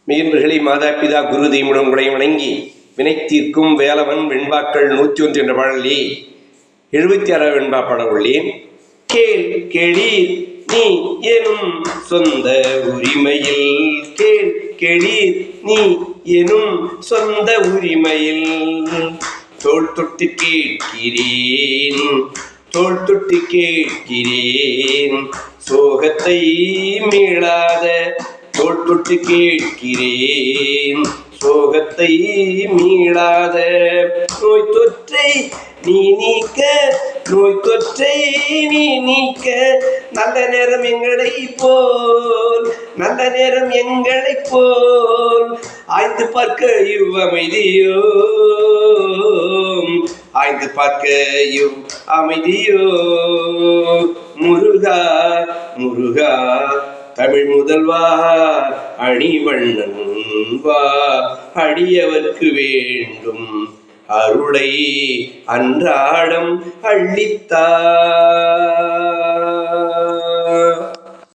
மெய்யன்பர்களே, மாதா பிதா குரு தெய்வம் உங்களை வணங்கி வினை தீர்க்கும் வேலவன் வெண்பாக்கள் 101 என்ற பாடலே 76 வெண்பா பாட உள்ளேன். கேள் கெளீர் நீ எனும் சொந்த உரிமையில், கேள் கெளீர் நீ எனும் சொந்த உரிமையில், தோள் தொட்டு கேட்கிறேன் தோள் தொட்டு கேட்கிறேன், சோகத்தை மீளாத தோள் தொட்டு கேட்கிறேன், சோகத்தை மீளாத நோய் தொற்றை நீ நீக்க, நோய் தொற்றை நீ நீக்க, நல்ல நேரம் எங்களை போல், நல்ல நேரம் எங்களை போல் ஆய்ந்து பார்க்க இவ்வமைதியோ, ஆய்ந்து பார்க்க இவ் அமைதியோ. முருகா முருகா தமிழ் முதல்வா அணிவண்ணன் வா, அடியவர்க்கு வேண்டும் அருளை அன்றாடம் அள்ளித்தார்.